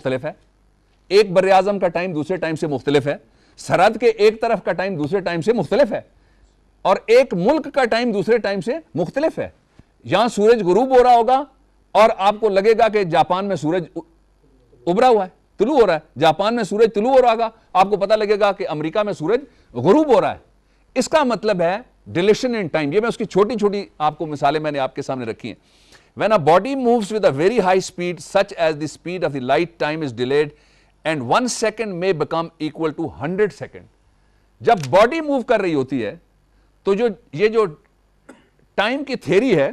مختلف ہے، ایک بر اعظم کا ٹائم دوسرے ٹائم سے مختلف ہے، سرحد کے ایک طرف کا ٹائم دوسرے ٹائم سے مختلف ہے، اور ایک ملک کا ٹائم دوسرے ٹائم سے مختلف ہے۔ یہاں سورج غروب ہو رہا ہوگا اور آپ کو لگے گا کہ جاپان میں سورج ابھرا ہوا ہے، طلوع ہو رہا ہے، جاپان میں سورج طلوع ہو رہا ہوگا، آپ کو پتہ لگے گا کہ امریکہ میں سورج غروب ہو رہا ہے۔ اس کا مطلب ہے ڈیلیشن ان ٹائم۔ یہ میں اس کی چھوٹی چھوٹی آپ کو مثالیں میں نے آپ کے سامنے رکھی ہیں۔ When a body moves with a very high speed such as the speed of the light, time is delayed and 1 second may become equal to 100 seconds۔ جب باڈی موو کر رہی ہوتی ہے تو یہ جو ٹائم کی تھیری ہے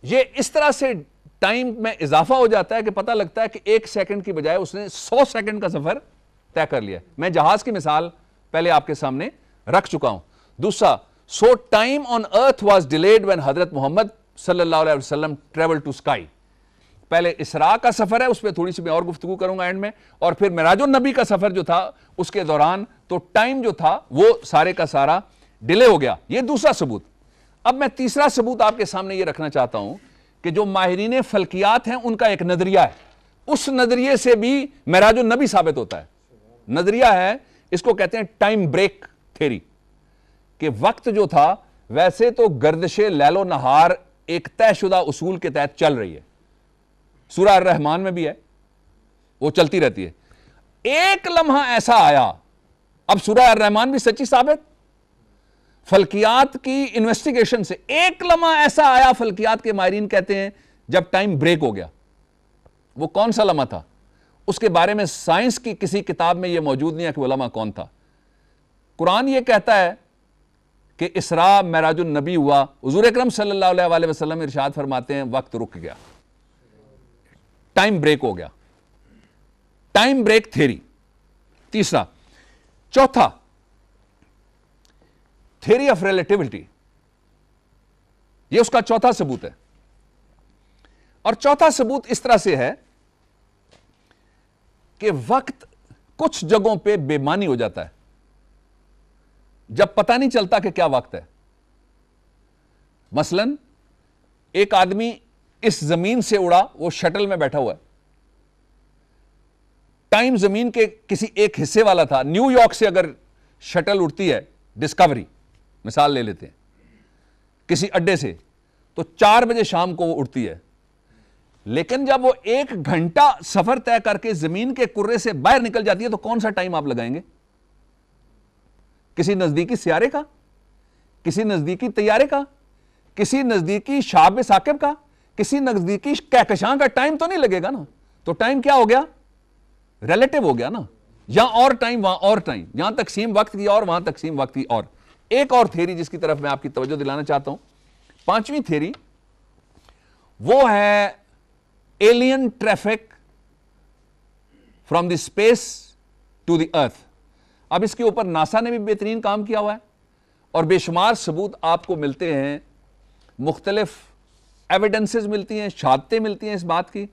یہ اس طرح سے ٹائم میں اضافہ ہو جاتا ہے کہ پتہ لگتا ہے کہ 1 سیکنڈ کی بجائے اس نے 100 سیکنڈ کا سفر طے کر لیا۔ میں جہاز کی مثال پہلے آپ کے سامنے رکھ چکا ہوں۔ دوسرا، so time on earth was delayed when حضرت محمد صلی اللہ علیہ وسلم travel to sky۔ پہلے اسراء کا سفر ہے، اس پہ تھوڑی سی میں اور گفتگو کروں گا اینڈ میں، اور پھر معراج النبی کا سفر جو تھا اس کے دوران تو ٹائم جو تھا وہ سارے کا سارا ڈیلے ہو گیا۔ یہ دوسرا ثبوت۔ اب میں تیسرا ثبوت آپ کے سامنے یہ رکھنا چاہتا ہوں کہ جو ماہرین فلکیات ہیں ان کا ایک نظریہ ہے، اس نظریے سے بھی معراج النبی ثابت ہوتا ہے۔ نظریہ ہے، اس کو کہتے ہیں ٹائم بریک تھیری، کہ وقت جو تھا ویسے تو گردش لیل و نہار ایک طے شدہ اصول کے تحت چل رہی ہے، سورہ الرحمن میں بھی ہے، وہ چلتی رہتی ہے۔ ایک لمحہ ایسا آیا، اب سورہ الرحمن بھی سچی ثابت، فلکیات کی انویسٹیگیشن سے ایک لمحہ ایسا آیا، فلکیات کے ماہرین کہتے ہیں جب ٹائم بریک ہو گیا۔ وہ کون سا لمحہ تھا؟ اس کے بارے میں سائنس کی کسی کتاب میں یہ موجود نہیں ہے کہ وہ لمحہ کون تھا۔ قرآن یہ کہتا ہے کہ اسراء معراج النبی ہوا، حضور اکرم صلی اللہ علیہ وسلم ارشاد فرماتے ہیں وقت رک گیا، ٹائم بریک ہو گیا۔ ٹائم بریک تھیری تیسرا۔ چوتھا، تھیری آف ریلیٹیوٹی، یہ اس کا چوتھا ثبوت ہے، اور چوتھا ثبوت اس طرح سے ہے کہ وقت کچھ جگہوں پہ بے معنی ہو جاتا ہے جب پتہ نہیں چلتا کہ کیا وقت ہے۔ مثلا ایک آدمی اس زمین سے اڑا، وہ شٹل میں بیٹھا ہوا ہے، ٹائم زمین کے کسی ایک حصے والا تھا۔ نیو یارک سے اگر شٹل اڑتی ہے، ڈسکوری مثال لے لیتے ہیں، کسی اڈے سے، تو 4 بجے شام کو وہ اڑتی ہے، لیکن جب وہ 1 گھنٹہ سفر طے کر کے زمین کے کرے سے باہر نکل جاتی ہے تو کون سا ٹائم آپ لگائیں گے؟ کسی نزدیکی سیارے کا، کسی نزدیکی طیارے کا، کسی نزدیکی شہاب ثاقب کا، کسی نزدیکی کہکشاں کا ٹائم تو نہیں لگے گا نا۔ تو ٹائم کیا ہو گیا؟ ریلیٹیو ہو گیا نا، یہاں اور ٹائم وہاں اور ٹائم، یہاں تقسیم وقت کی اور وہاں تقسیم وقت کی اور۔ ایک اور تھیری جس کی طرف میں آپ کی توجہ دلانا چاہتا ہوں، 5ویں تھیری، وہ ہے alien traffic from the space to the earth. اب اس کے اوپر ناسا نے بھی بہترین کام کیا ہوا ہے، اور بے شمار ثبوت آپ کو ملتے ہیں، مختلف ایویڈنسز ملتی ہیں، شہادتیں ملتی ہیں اس بات کی،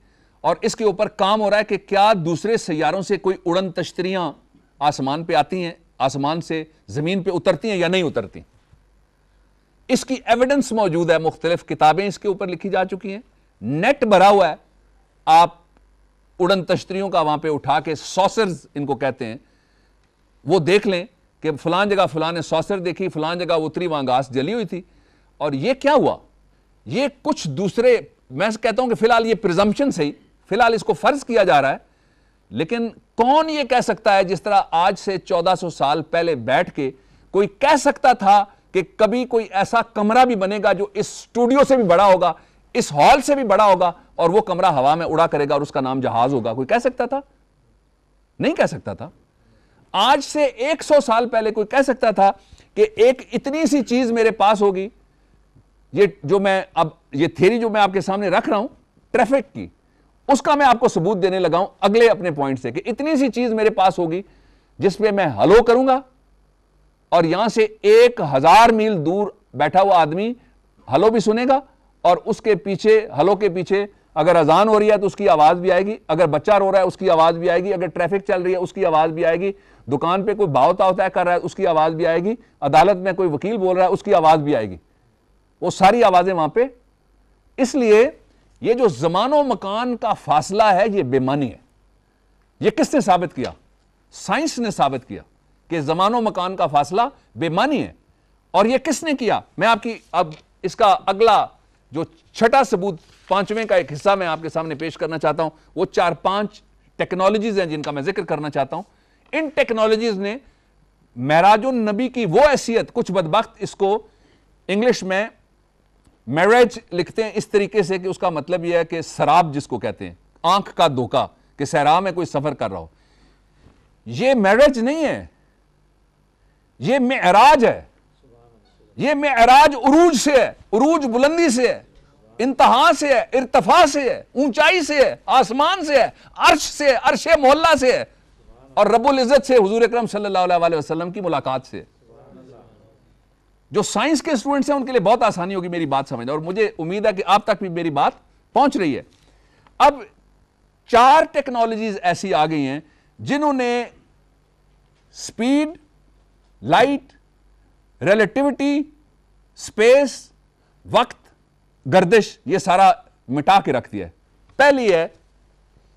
اور اس کے اوپر کام ہو رہا ہے کہ کیا دوسرے سیاروں سے کوئی اڑن تشتریاں آسمان پہ آتی ہیں، آسمان سے زمین پہ اترتی ہیں یا نہیں اترتی۔ اس کی ایویڈنس موجود ہے، مختلف کتابیں اس کے اوپر لکھی جا چکی ہیں، نیٹ بھرا ہوا ہے۔ آپ اڑن تشتریوں کا وہاں پہ اٹھا کے، سوسرز ان کو کہتے ہیں، وہ دیکھ لیں کہ فلان جگہ فلان نے سوسر دیکھی، فلان جگہ اتری وہاں گھاس جلی ہوئی تھی۔ اور یہ کیا ہوا؟ یہ کچھ دوسرے، میں کہتا ہوں کہ فی الحال یہ پریزمپشن سے ہی، فی الحال اس کو فرض کیا جا رہا ہے، لیکن کون یہ کہہ سکتا ہے، جس طرح آج سے 1400 سال پہلے بیٹھ کے کوئی کہہ سکتا تھا کہ کبھی کوئی ایسا کمرہ بھی بنے گا جو اس اسٹوڈیو سے بھی بڑا ہوگا، اس ہال سے بھی بڑا ہوگا، اور وہ کمرہ ہوا میں اڑا کرے گا اور اس کا نام جہاز ہوگا؟ کوئی کہہ سکتا تھا؟ نہیں کہہ سکتا تھا۔ آج سے 100 سال پہلے کوئی کہہ سکتا تھا کہ ایک اتنی سی چیز میرے پاس ہوگی؟ یہ جو میں اب یہ تھیری جو میں آپ کے سامنے رکھ رہا ہوں ٹریفک کی، اس کا میں آپ کو ثبوت دینے لگا ہوں اگلے اپنے پوائنٹ سے، کہ اتنی سی چیز میرے پاس ہوگی جس پہ میں ہلو کروں گا، اور یہاں سے 1000 میل دور بیٹھا ہوا آدمی ہلو بھی سنے گا، اور اس کے پیچھے، ہلو کے پیچھے اگر اذان ہو رہی ہے تو اس کی آواز بھی آئے گی، اگر بچہ رو رہا ہے اس کی آواز بھی آئے گی، اگر ٹریفک چل رہی ہے اس کی آواز بھی آئے گی، دکان پہ کوئی بھاؤ تاؤ طے کر رہا ہے اس کی آواز بھی آئے گی، عدالت میں کوئی وکیل بول رہا ہے اس کی آواز بھی آئے گی، وہ ساری آوازیں وہاں پہ۔ اس لیے یہ جو زمان و مکان کا فاصلہ ہے یہ بے معنی ہے۔ یہ کس نے ثابت کیا؟ سائنس نے ثابت کیا کہ زمان و مکان کا فاصلہ بے معنی ہے. اور یہ کس نے کیا؟ میں آپ کی اب اس کا اگلا جو چھٹا ثبوت، پانچویں کا ایک حصہ میں آپ کے سامنے پیش کرنا چاہتا ہوں. وہ 4-5 ٹیکنالوجیز ہیں جن کا میں ذکر کرنا چاہتا ہوں. ان ٹیکنالوجیز نے معراج النبی کی وہ حیثیت، کچھ بدبخت اس کو انگلش میں میریج لکھتے ہیں اس طریقے سے کہ اس کا مطلب یہ ہے کہ سراب جس کو کہتے ہیں، آنکھ کا دھوکہ، کہ صحرا میں کوئی سفر کر رہا ہو. یہ میریج نہیں ہے، یہ معراج ہے. یہ معراج عروج سے ہے، عروج بلندی سے ہے، انتہا سے ہے، ارتفاع سے ہے، اونچائی سے ہے، آسمان سے ہے، عرش سے ہے، عرش مولا سے ہے، اور رب العزت سے، حضور اکرم صلی اللہ علیہ وسلم کی ملاقات سے. جو سائنس کے اسٹوڈنٹس ہیں ان کے لیے بہت آسانی ہوگی میری بات سمجھنا، اور مجھے امید ہے کہ آپ تک بھی میری بات پہنچ رہی ہے. اب 4 ٹیکنالوجیز ایسی آ گئی ہیں جنہوں نے سپیڈ، لائٹ، ریلیٹیوٹی، سپیس، وقت، گردش، یہ سارا مٹا کے رکھ دیا ہے. پہلی ہے،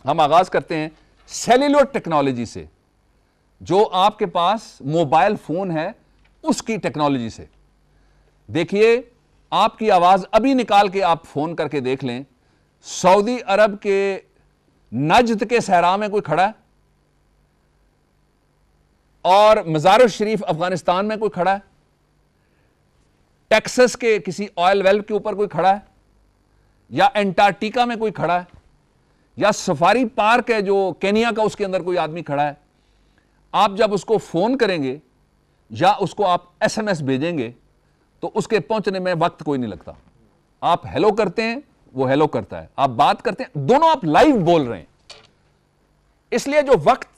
ہم آغاز کرتے ہیں سیلولر ٹیکنالوجی سے، جو آپ کے پاس موبائل فون ہے اس کی ٹیکنالوجی سے. دیکھیے، آپ کی آواز ابھی نکال کے آپ فون کر کے دیکھ لیں، سعودی عرب کے نجد کے صحرا میں کوئی کھڑا ہے، اور مزار الشریف افغانستان میں کوئی کھڑا ہے، ٹیکسس کے کسی آئل ویل کے اوپر کوئی کھڑا ہے، یا انٹارکٹیکا میں کوئی کھڑا ہے، یا سفاری پارک ہے جو کینیا کا، اس کے اندر کوئی آدمی کھڑا ہے. آپ جب اس کو فون کریں گے یا اس کو آپ ایس ایم ایس بھیجیں گے تو اس کے پہنچنے میں وقت کوئی نہیں لگتا. آپ ہیلو کرتے ہیں، وہ ہیلو کرتا ہے، آپ بات کرتے ہیں، دونوں آپ لائیو بول رہے ہیں. اس لیے جو وقت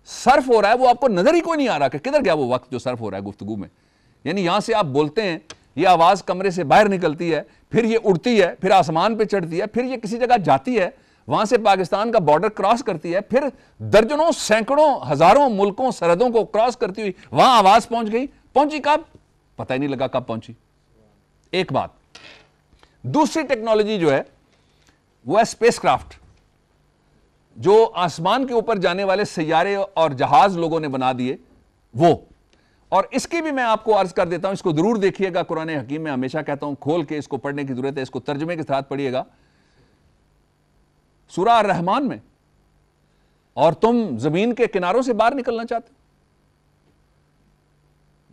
صرف ہو رہا ہے وہ آپ کو نظر ہی کوئی نہیں آ رہا کہ کدھر گیا وہ وقت جو صرف ہو رہا ہے گفتگو میں. یعنی یہاں سے آپ بولتے ہیں، یہ آواز کمرے سے باہر نکلتی ہے، پھر یہ اڑتی ہے، پھر آسمان پہ چڑھتی ہے، پھر یہ کسی جگہ جاتی ہے، وہاں سے پاکستان کا بارڈر کراس کرتی ہے، پھر درجنوں، سینکڑوں، ہزاروں ملکوں، سرحدوں کو کراس کرتی ہوئی وہاں آواز پہنچ گئی. پہنچی کب؟ پتہ ہی نہیں لگا کب پہنچی. ایک بات. دوسری ٹیکنالوجی جو ہے وہ ہے اسپیس کرافٹ، جو آسمان کے اوپر جانے والے سیارے اور جہاز لوگوں نے بنا دیے وہ. اور اس کی بھی میں آپ کو عرض کر دیتا ہوں، اس کو ضرور دیکھیے گا. قرآن حکیم میں ہمیشہ کہتا ہوں کھول کے اس کو پڑھنے کی ضرورت ہے، اس کو ترجمے کے ساتھ پڑھیے گا. سورہ الرحمن میں، اور تم زمین کے کناروں سے باہر نکلنا چاہتے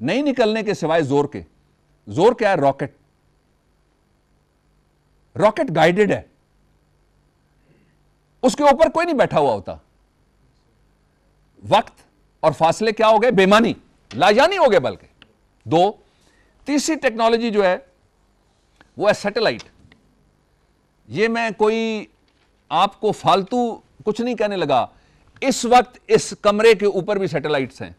نہیں نکلنے کے سوائے زور کے. زور کیا ہے؟ راکٹ. راکٹ گائیڈڈ ہے، اس کے اوپر کوئی نہیں بیٹھا ہوا ہوتا. وقت اور فاصلے کیا ہو گئے؟ بے معنی، لاجانی ہو گئے بلکہ. 2. تیسری ٹیکنالوجی جو ہے وہ ہے سیٹلائٹ. یہ میں کوئی آپ کو فالتو کچھ نہیں کہنے لگا. اس وقت اس کمرے کے اوپر بھی سیٹلائٹس ہیں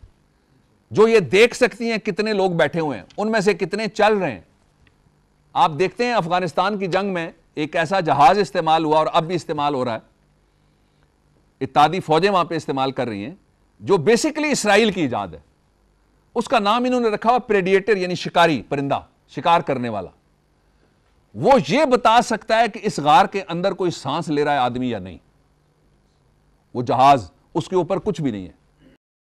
جو یہ دیکھ سکتی ہیں کتنے لوگ بیٹھے ہوئے ہیں، ان میں سے کتنے چل رہے ہیں. آپ دیکھتے ہیں افغانستان کی جنگ میں ایک ایسا جہاز استعمال ہوا، اور اب بھی استعمال ہو رہا ہے، اتحادی فوجیں وہاں پہ استعمال کر رہی ہیں، جو بیسیکلی اسرائیل کی ایجاد ہے. اس کا نام انہوں نے رکھا ہوا پریڈیٹر، یعنی شکاری، پرندہ شکار کرنے والا. وہ یہ بتا سکتا ہے کہ اس غار کے اندر کوئی سانس لے رہا ہے آدمی یا نہیں. وہ جہاز، اس کے اوپر کچھ بھی نہیں ہے.